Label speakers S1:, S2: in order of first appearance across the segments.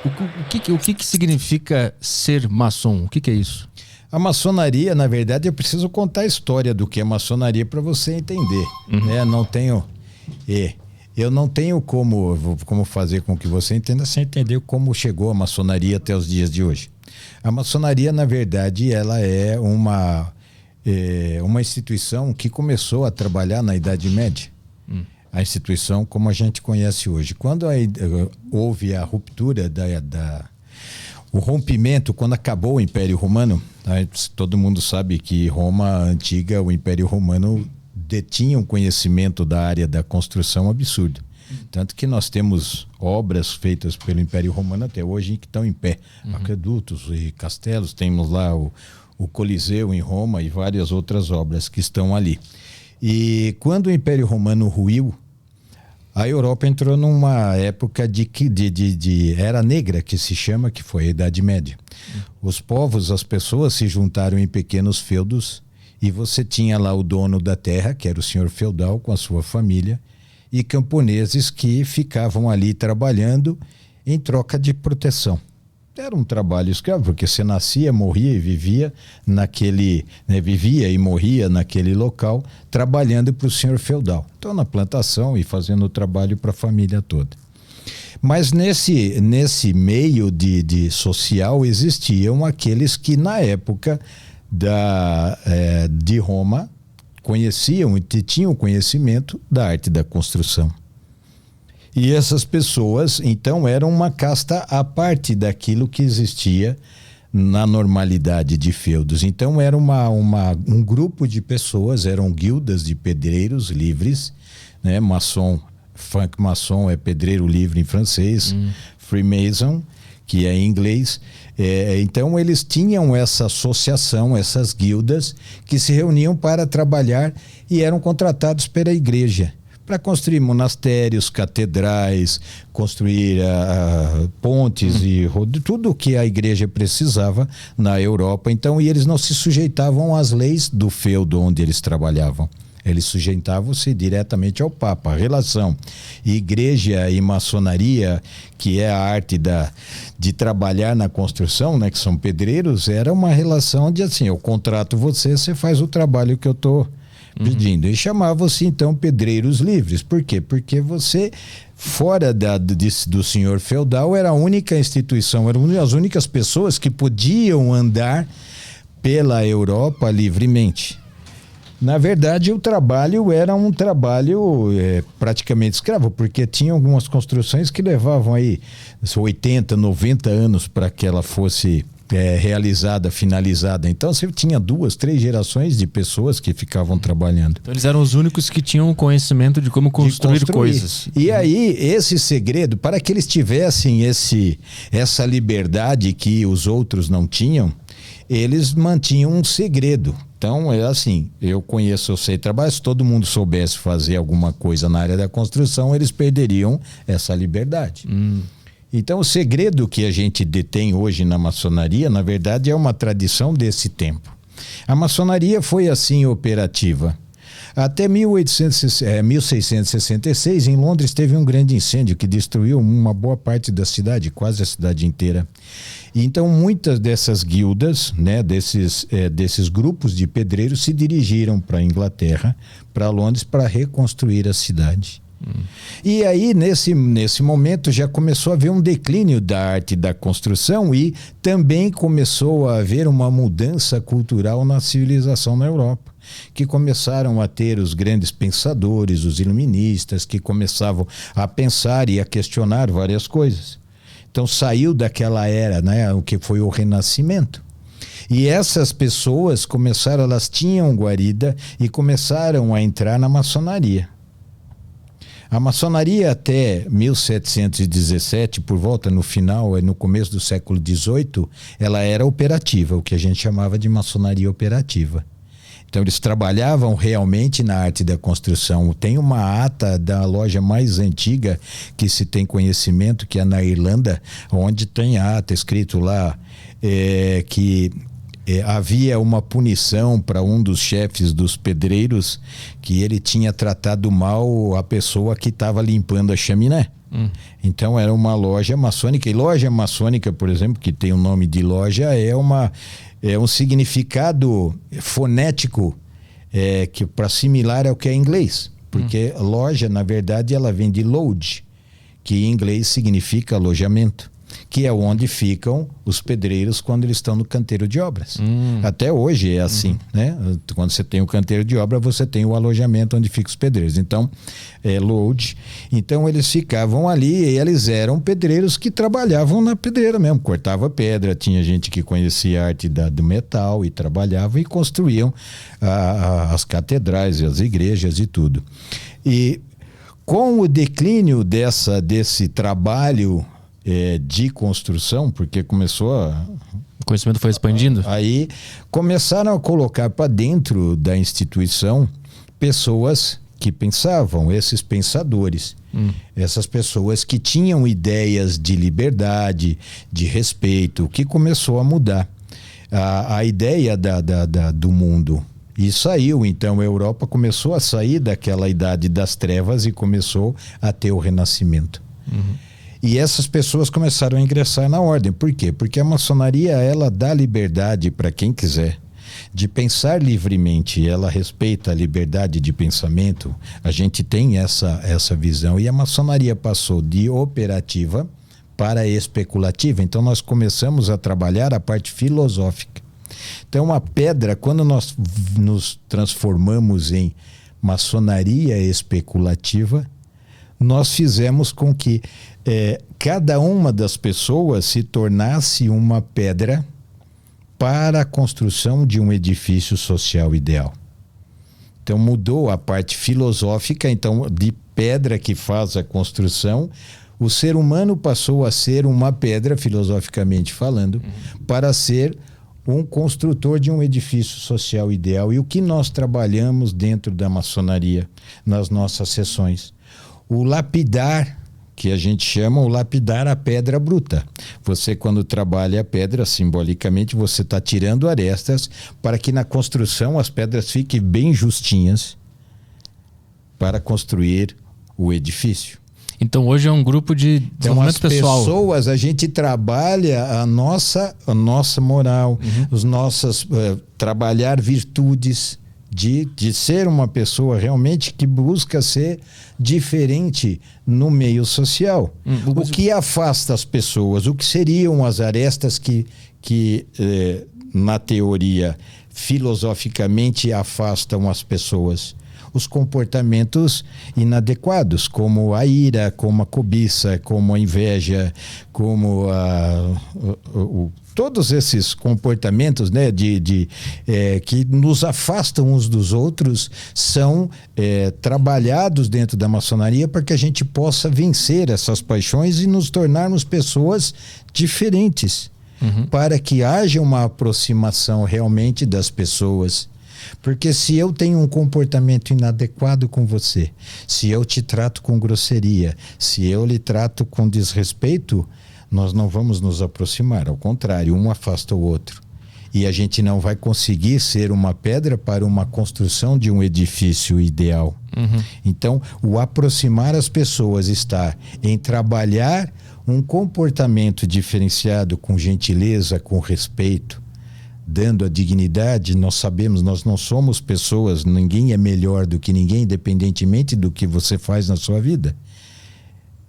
S1: O que significa ser maçom? O que é isso?
S2: A maçonaria, na verdade, eu preciso contar a história do que é maçonaria para você entender. Né? Eu não tenho como fazer com que você entenda sem entender como chegou a maçonaria até os dias de hoje. A maçonaria, na verdade, ela é uma instituição que começou a trabalhar na Idade Média. A instituição como a gente conhece hoje. Quando houve a ruptura o rompimento, quando acabou o Império Romano, todo mundo sabe que Roma antiga, o Império Romano detinha um conhecimento da área da construção absurdo. Tanto que nós temos obras feitas pelo Império Romano até hoje que estão em pé. Aquedutos e castelos, temos lá o Coliseu em Roma e várias outras obras que estão ali. E quando o Império Romano ruiu, a Europa entrou numa época de Era Negra, que se chama, que foi a Idade Média. Os povos, as pessoas se juntaram em pequenos feudos e você tinha lá o dono da terra, que era o senhor feudal com a sua família, e camponeses que ficavam ali trabalhando em troca de proteção. Era um trabalho escravo, porque você nascia, morria e vivia vivia e morria naquele local, trabalhando para o senhor feudal. Então, na plantação e fazendo o trabalho para a família toda. Mas nesse meio de social existiam aqueles que, na época de Roma, conheciam e tinham conhecimento da arte da construção. E essas pessoas, então, eram uma casta à parte daquilo que existia na normalidade de feudos. Então, era um grupo de pessoas, eram guildas de pedreiros livres, né? Franc-maçon é pedreiro livre em francês, Freemason, que é em inglês. Então, eles tinham essa associação, essas guildas, que se reuniam para trabalhar e eram contratados pela igreja para construir monastérios, catedrais, construir pontes e tudo o que a igreja precisava na Europa. Então, e eles não se sujeitavam às leis do feudo onde eles trabalhavam. Eles sujeitavam-se diretamente ao Papa. A relação igreja e maçonaria, que é a arte de trabalhar na construção, né, que são pedreiros, era uma relação de assim, eu contrato você faz o trabalho que eu estou pedindo. E chamavam-se então pedreiros livres. Por quê? Porque você, fora do senhor feudal, era a única instituição, eram as únicas pessoas que podiam andar pela Europa livremente. Na verdade, o trabalho era um trabalho praticamente escravo, porque tinha algumas construções que levavam aí 80, 90 anos para que ela fosse realizada, finalizada. Então você tinha 2, 3 gerações de pessoas que ficavam trabalhando.
S1: Então eles eram os únicos que tinham o conhecimento de como construir coisas.
S2: E aí esse segredo, para que eles tivessem essa liberdade que os outros não tinham, eles mantinham um segredo. Então é assim, eu sei trabalhar, se todo mundo soubesse fazer alguma coisa na área da construção, eles perderiam essa liberdade. Então o segredo que a gente detém hoje na maçonaria, na verdade, é uma tradição desse tempo. A maçonaria foi assim operativa. Até 1666, em Londres, teve um grande incêndio que destruiu uma boa parte da cidade, quase a cidade inteira. Então, muitas dessas guildas, né, desses grupos de pedreiros se dirigiram para a Inglaterra, para Londres, para reconstruir a cidade. E aí, nesse momento, já começou a haver um declínio da arte da construção e também começou a haver uma mudança cultural na civilização na Europa, que começaram a ter os grandes pensadores, os iluministas, que começavam a pensar e a questionar várias coisas. Então saiu daquela era, né, o que foi o Renascimento. E essas pessoas elas tinham guarida e começaram a entrar na maçonaria. A maçonaria até 1717, por volta no começo do século XVIII, ela era operativa, o que a gente chamava de maçonaria operativa. Então eles trabalhavam realmente na arte da construção. Tem uma ata da loja mais antiga que se tem conhecimento, que é na Irlanda, onde tem a ata escrito lá que havia uma punição para um dos chefes dos pedreiros, que ele tinha tratado mal a pessoa que estava limpando a chaminé. Então era uma loja maçônica. E loja maçônica, por exemplo, que tem o nome de loja, é um significado fonético que para similar ao que é em inglês. Porque loja, na verdade, ela vem de lodge, que em inglês significa alojamento, que é onde ficam os pedreiros quando eles estão no canteiro de obras. Até hoje é assim, né? Quando você tem o canteiro de obra, você tem o alojamento onde ficam os pedreiros. Então, lodge. Então, eles ficavam ali e eles eram pedreiros que trabalhavam na pedreira mesmo. Cortava pedra, tinha gente que conhecia a arte do metal e trabalhava e construíam as catedrais e as igrejas e tudo. E com o declínio desse trabalho de construção, porque
S1: o conhecimento foi expandindo.
S2: Aí começaram a colocar para dentro da instituição pessoas que pensavam, esses pensadores, essas pessoas que tinham ideias de liberdade, de respeito, que começou a mudar a ideia do mundo. E saiu, então a Europa começou a sair daquela idade das trevas e começou a ter o renascimento. E essas pessoas começaram a ingressar na ordem. Por quê? Porque a maçonaria, ela dá liberdade para quem quiser de pensar livremente. Ela respeita a liberdade de pensamento. A gente tem essa visão. E a maçonaria passou de operativa para especulativa. Então nós começamos a trabalhar a parte filosófica. Então a pedra, quando nós nos transformamos em maçonaria especulativa, nós fizemos com que cada uma das pessoas se tornasse uma pedra para a construção de um edifício social ideal. Então mudou a parte filosófica, então de pedra que faz a construção, o ser humano passou a ser uma pedra, filosoficamente falando, para ser um construtor de um edifício social ideal. E o que nós trabalhamos dentro da maçonaria, nas nossas sessões? O lapidar, que a gente chama o lapidar a pedra bruta. Você, quando trabalha a pedra, simbolicamente, você está tirando arestas para que na construção as pedras fiquem bem justinhas para construir o edifício.
S1: Então hoje é um grupo de desenvolvimento pessoal. As
S2: pessoas, a gente trabalha a nossa moral, os nossos trabalhar virtudes, de ser uma pessoa realmente que busca ser diferente no meio social. O que afasta as pessoas? O que seriam as arestas que na teoria, filosoficamente, afastam as pessoas? Os comportamentos inadequados, como a ira, como a cobiça, como a inveja, como todos esses comportamentos, né, que nos afastam uns dos outros, são trabalhados dentro da maçonaria para que a gente possa vencer essas paixões e nos tornarmos pessoas diferentes, para que haja uma aproximação realmente das pessoas. Porque se eu tenho um comportamento inadequado com você, se eu te trato com grosseria, se eu lhe trato com desrespeito, nós não vamos nos aproximar. Ao contrário, um afasta o outro. E a gente não vai conseguir ser uma pedra para uma construção de um edifício ideal. Então, o aproximar as pessoas está em trabalhar um comportamento diferenciado com gentileza, com respeito, dando a dignidade. Nós sabemos, nós não somos pessoas, ninguém é melhor do que ninguém, independentemente do que você faz na sua vida.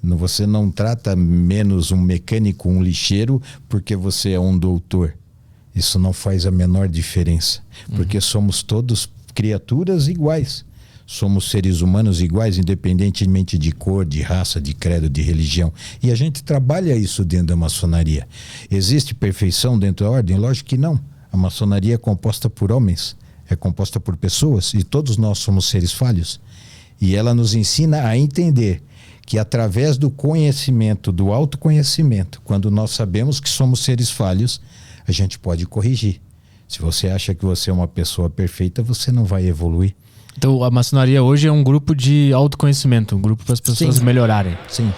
S2: Você não trata menos um mecânico, um lixeiro, porque você é um doutor. Isso não faz a menor diferença, porque somos todos criaturas iguais. Somos seres humanos iguais, independentemente de cor, de raça, de credo, de religião. E a gente trabalha isso dentro da maçonaria. Existe perfeição dentro da ordem? Lógico que não. A maçonaria é composta por homens, é composta por pessoas, e todos nós somos seres falhos. E ela nos ensina a entender que através do conhecimento, do autoconhecimento, quando nós sabemos que somos seres falhos, a gente pode corrigir. Se você acha que você é uma pessoa perfeita, você não vai evoluir.
S1: Então a maçonaria hoje é um grupo de autoconhecimento, um grupo para as pessoas melhorarem.
S2: Sim.